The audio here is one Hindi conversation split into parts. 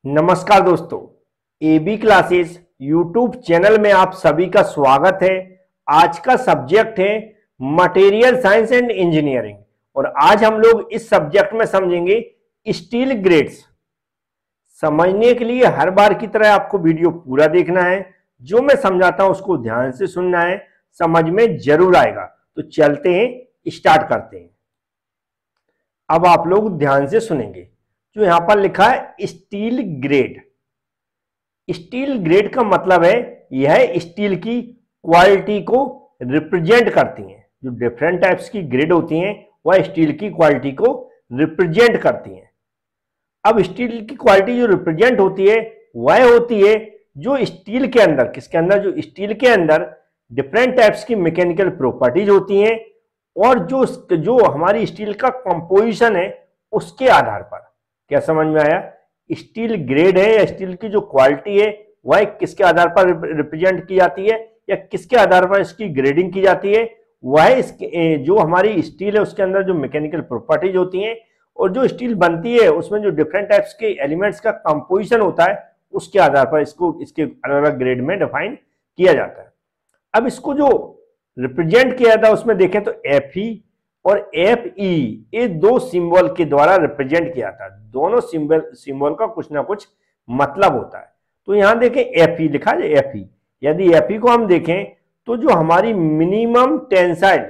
नमस्कार दोस्तों, एबी क्लासेस यूट्यूब चैनल में आप सभी का स्वागत है। आज का सब्जेक्ट है मटेरियल साइंस एंड इंजीनियरिंग और आज हम लोग इस सब्जेक्ट में समझेंगे स्टील ग्रेड्स। समझने के लिए हर बार की तरह आपको वीडियो पूरा देखना है। जो मैं समझाता हूं उसको ध्यान से सुनना है, समझ में जरूर आएगा। तो चलते हैं, स्टार्ट करते हैं। अब आप लोग ध्यान से सुनेंगे। जो यहां पर लिखा है स्टील ग्रेड। स्टील ग्रेड का मतलब है यह स्टील की क्वालिटी को रिप्रेजेंट करती हैं। जो डिफरेंट टाइप्स की ग्रेड होती हैं वह स्टील की क्वालिटी को रिप्रेजेंट करती हैं। अब स्टील की क्वालिटी जो रिप्रेजेंट होती है वह होती है जो स्टील के अंदर, किसके अंदर, जो स्टील के अंदर डिफरेंट टाइप्स की मैकेनिकल प्रॉपर्टीज होती हैं और जो हमारी स्टील का कंपोजिशन है उसके आधार पर। क्या समझ में आया? स्टील ग्रेड है या स्टील की जो क्वालिटी है वह किसके आधार पर रिप्रेजेंट की जाती है या किसके आधार पर इसकी ग्रेडिंग की जाती है? वह इसके जो हमारी स्टील है उसके अंदर जो मैकेनिकल प्रॉपर्टीज होती हैं और जो स्टील बनती है उसमें जो डिफरेंट टाइप्स के एलिमेंट्स का कंपोजिशन होता है उसके आधार पर इसको इसके अलग अलग ग्रेड में डिफाइन किया जाता है। अब इसको जो रिप्रेजेंट किया जाता है उसमें देखें तो Fe और Fe ये दो सिंबल के द्वारा रिप्रेजेंट किया था। दोनों सिंबल का कुछ ना कुछ मतलब होता है। तो यहां देखें Fe लिखा है Fe। यदि Fe को हम देखें तो जो हमारी मिनिमम टेंसाइल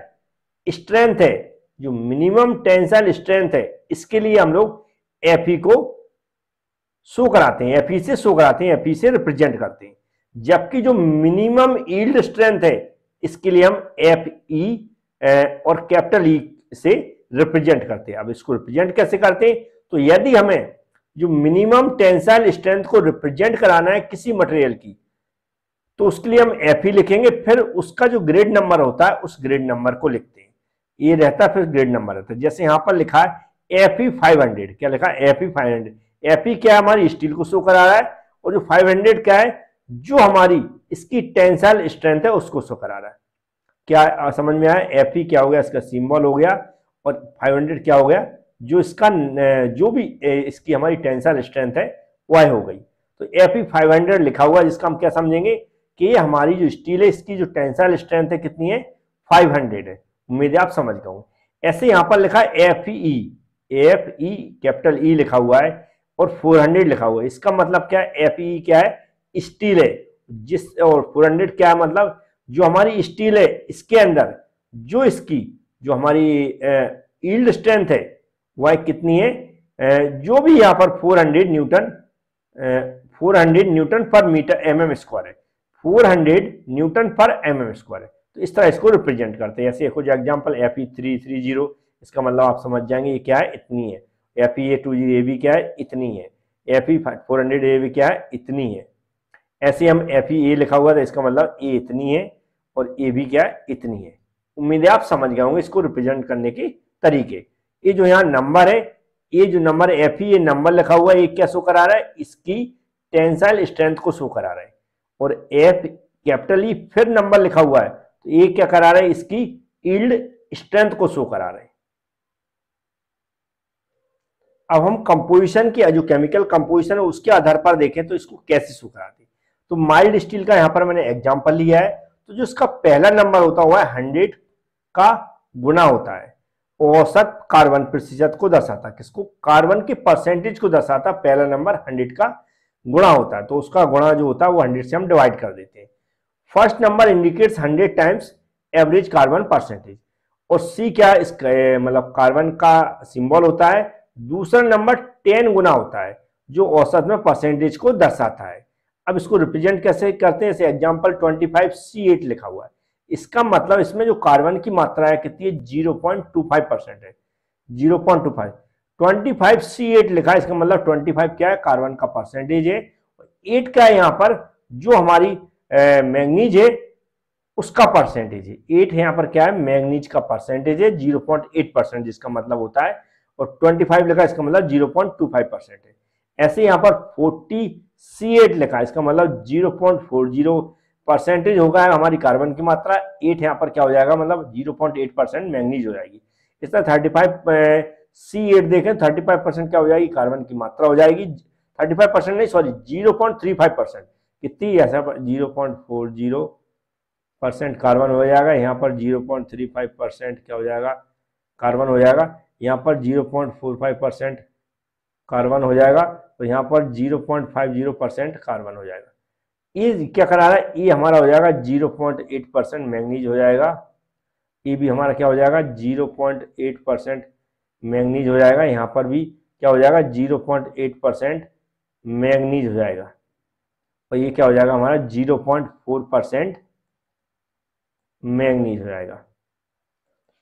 स्ट्रेंथ है, जो मिनिमम टेंसाइल स्ट्रेंथ है, इसके लिए हम लोग Fe को शो कराते हैं, Fe से शो कराते हैं, Fe से रिप्रेजेंट करते हैं। जबकि जो मिनिमम यील्ड स्ट्रेंथ है इसके लिए हम Fe और कैपिटल E से रिप्रेजेंट करते हैं। अब इसको रिप्रेजेंट कैसे करते हैं? तो यदि हमें जो मिनिमम टेंसाइल स्ट्रेंथ को रिप्रेजेंट कराना है किसी मटेरियल की तो उसके लिए हम Fe लिखेंगे, फिर उसका जो ग्रेड नंबर होता है उस ग्रेड नंबर को लिखते हैं। ये रहता है, फिर ग्रेड नंबर रहता है। जैसे यहां पर लिखा है Fe 500। क्या लिखा है? Fe 500। Fe क्या है? हमारी स्टील को शो करा रहा है और जो 500 क्या है? जो हमारी इसकी टेंसाइल स्ट्रेंथ है उसको शो करा रहा है। क्या समझ में आया? Fe क्या हो गया? इसका सिंबल हो गया और 500 क्या हो गया? जो इसका जो भी इसकी हमारी टेंसाइल स्ट्रेंथ है वह हो गई। तो Fe 500 लिखा हुआ, जिसका हम क्या समझेंगे कि ये हमारी जो स्टील है इसकी जो टेंसाइल स्ट्रेंथ है कितनी है? 500 है। उम्मीद है आप समझ गए होंगे। ऐसे यहां पर लिखा है Fe कैपिटल E लिखा हुआ है और 400 लिखा हुआ है। इसका मतलब क्या है? Fe क्या है? स्टील है। जिस और 400 क्या है? मतलब जो हमारी स्टील है इसके अंदर जो इसकी जो हमारी यील्ड स्ट्रेंथ है वह कितनी है? जो भी यहाँ पर 400 न्यूटन पर मीटर mm स्क्वायर है। 400 न्यूटन पर mm स्क्वायर है। तो इस तरह इसको रिप्रेजेंट करते हैं। ऐसे कुछ एग्जांपल Fe330, इसका मतलब आप समझ जाएंगे ये क्या है? इतनी है। Fe20 ये भी क्या है? इतनी है। Fe400 ये भी क्या है? इतनी है। ऐसे हम Fe लिखा हुआ था, इसका मतलब ए इतनी है और ए भी क्या है? इतनी है। उम्मीद है आप समझ गए होंगे इसको रिप्रेजेंट करने के तरीके। ये जो यहाँ नंबर है, ये जो नंबर है Fe, ये नंबर लिखा हुआ है, ये क्या शो करा रहा है? इसकी टेंसाइल स्ट्रेंथ को शो करा रहा है। और F कैपिटल E फिर नंबर लिखा हुआ है तो ये क्या करा रहा है? इसकी यील्ड स्ट्रेंथ को शो करा रहा है। अब हम कंपोजिशन की जो केमिकल कंपोजिशन है उसके आधार पर देखें तो इसको कैसे शो कराते हैं। तो माइल्ड स्टील का यहां पर मैंने एग्जांपल लिया है। तो जो इसका पहला नंबर होता हुआ है 100 का गुना होता है, औसत कार्बन प्रतिशत को दर्शाता है। किसको? कार्बन के परसेंटेज को दर्शाता। पहला नंबर 100 का गुणा होता है तो उसका गुणा जो होता है वो 100 से हम डिवाइड कर देते हैं। First number indicates 100 times average carbon percentage. और सी क्या? इसका मतलब कार्बन का सिंबल होता है। दूसरा नंबर 10 गुना होता है जो औसत में परसेंटेज को दर्शाता है। अब इसको रिप्रेजेंट कैसे करते हैं? जैसे एग्जांपल 25C8 लिखा हुआ है। इसका मतलब इसमें जो कार्बन की मात्रा है कितनी है? 0.25% है। 0.25 25C8 लिखा है, इसका मतलब 25 क्या है? कार्बन का परसेंटेज है। 8 क्या है? यहाँ पर जो हमारी मैंगनीज है उसका परसेंटेज है। 8 यहाँ पर क्या है? मैंगनीज का परसेंटेज है 0.8%, जिसका मतलब होता है। और 25 लिखा है, इसका मतलब 0.25% है। ऐसे यहाँ पर 40C8 लिखा है, इसका मतलब 0.40% होगा हमारी कार्बन की मात्रा। 8 यहाँ पर क्या हो जाएगा? मतलब 0.8% मैंगनीज हो जाएगी। इस तरह 35C8 देखें, 35% क्या हो जाएगी? कार्बन की मात्रा हो जाएगी। 35% नहीं, सॉरी 0.35%, कितनी ऐसा 0.40% कार्बन हो जाएगा। यहाँ पर 0.35% क्या हो जाएगा, कार्बन हो जाएगा। यहाँ पर 0.45% कार्बन हो जाएगा, तो यहाँ पर 0.50% कार्बन हो जाएगा। ये क्या करा रहा है, ये हमारा हो जाएगा 0.8% मैंगनीज हो जाएगा। ये भी हमारा क्या हो जाएगा, 0.8% मैंगनीज हो जाएगा। यहाँ पर भी क्या हो जाएगा, 0.8% मैंगनीज हो जाएगा। और ये क्या हो जाएगा हमारा, 0.4% मैंगनीज हो जाएगा।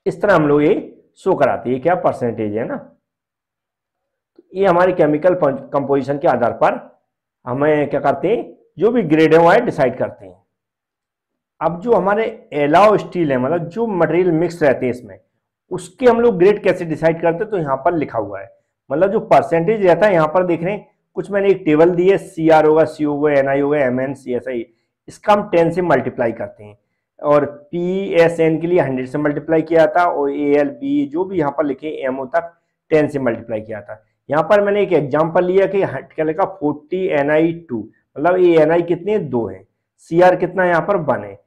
इस तरह हम लोग ये शो कराते हैं, ये क्या परसेंटेज है ना। तो ये हमारी केमिकल कंपोजिशन के आधार पर हमें क्या करते हैं, जो भी ग्रेड है वो डिसाइड करते हैं। अब जो हमारे एलाओ स्टील है, मतलब जो मटेरियल मिक्स रहते हैं इसमें, उसके हम लोग ग्रेड कैसे डिसाइड करते हैं, तो यहाँ पर लिखा हुआ है। मतलब जो परसेंटेज रहता है यहाँ पर देख रहे हैं, कुछ मैंने एक टेबल दी है, CR होगा, C होगा, NI होगा, MN CSI, इसका हम 10 से मल्टीप्लाई करते हैं। और PSN के लिए 100 से मल्टीप्लाई किया था, और ALB जो भी यहाँ पर लिखे MO तक 10 से मल्टीप्लाई किया था। यहाँ पर मैंने एक एग्जाम्पल लिया कि क्या लिखा, 40 NI2, मतलब ये NI कितने हैं, 2 है, CR कितना है यहाँ पर 1 है,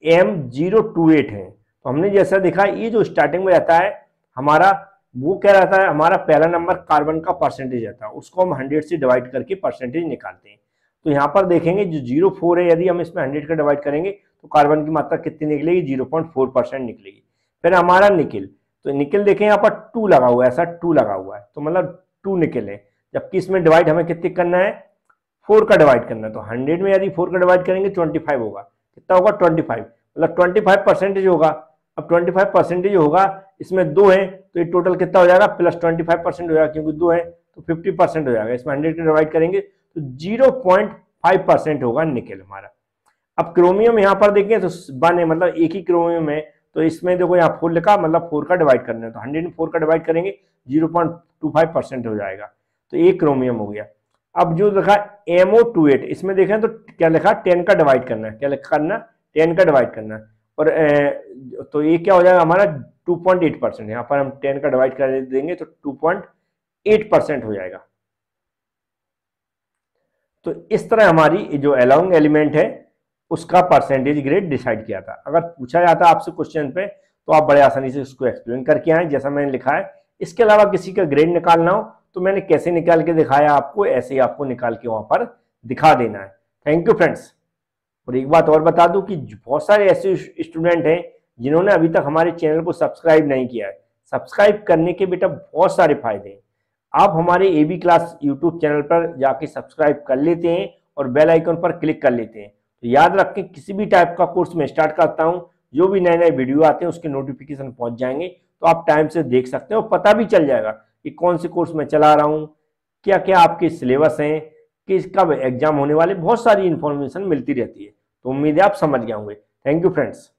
M028 है। तो हमने जैसा देखा, ये जो स्टार्टिंग में रहता है हमारा, वो क्या रहता है, हमारा पहला नंबर कार्बन का परसेंटेज रहता है, उसको हम 100 से डिवाइड करके परसेंटेज निकालते हैं। तो यहाँ पर देखेंगे जो 0.4 है, यदि हम इसमें 100 का डिवाइड करेंगे तो कार्बन की मात्रा कितनी निकलेगी, 0.4% निकलेगी। फिर हमारा निकिल, तो निकिल देखें यहाँ पर 2 लगा हुआ है, ऐसा 2 लगा हुआ है, तो मतलब 2 निकिल है। जबकि इसमें डिवाइड हमें कितने करना है, 4 का डिवाइड करना है। तो 100 में यदि 4 का डिवाइड करेंगे 25 होगा, कितना होगा, 25, मतलब 25% होगा। अब 25% होगा, इसमें 2 है, तो ये टोटल कितना हो जाएगा, प्लस 25% हो जाएगा, क्योंकि 2 है तो 50% हो जाएगा। इसमें 100 का डिवाइड करेंगे तो 0.5% होगा निकेल हमारा। अब क्रोमियम यहाँ पर देखें तो 1 है, मतलब एक ही क्रोमियम है, तो इसमें देखो यहाँ 4 लिखा, मतलब 4 का डिवाइड करना है, तो 100 में 4 का डिवाइड करेंगे 0.25% हो जाएगा, तो एक क्रोमियम हो गया। अब जो लिखा MO28, इसमें देखें तो क्या लिखा, 10 का डिवाइड करना है, क्या करना, 10 का डिवाइड करना है। और तो ये क्या हो जाएगा हमारा 2.8%, यहाँ पर हम 10 का डिवाइड कर देंगे तो 2.8% हो जाएगा। तो इस तरह हमारी जो अलोंग एलिमेंट है उसका परसेंटेज ग्रेड डिसाइड किया था। अगर पूछा जाता आपसे क्वेश्चन पे तो आप बड़े आसानी से उसको एक्सप्लेन करके आए जैसा मैंने लिखा है। इसके अलावा किसी का ग्रेड निकालना हो तो मैंने कैसे निकाल के दिखाया आपको, ऐसे ही आपको निकाल के वहां पर दिखा देना है। Thank you friends. और एक बात और बता दूं कि बहुत सारे ऐसे स्टूडेंट हैं जिन्होंने अभी तक हमारे चैनल को सब्सक्राइब नहीं किया है। सब्सक्राइब करने के बेटा बहुत सारे फायदे हैं। आप हमारे AB क्लास यूट्यूब चैनल पर जाके सब्सक्राइब कर लेते हैं और बेल आइकन पर क्लिक कर लेते हैं, तो याद रखें किसी भी टाइप का कोर्स मैं स्टार्ट करता हूं, जो भी नए नए वीडियो आते हैं उसके नोटिफिकेशन पहुंच जाएंगे, तो आप टाइम से देख सकते हैं और पता भी चल जाएगा कि कौन से कोर्स मैं चला रहा हूं, क्या क्या आपके सिलेबस हैं, किस कब एग्जाम होने वाले, बहुत सारी इंफॉर्मेशन मिलती रहती है। तो उम्मीद है आप समझ गए होंगे। Thank you friends.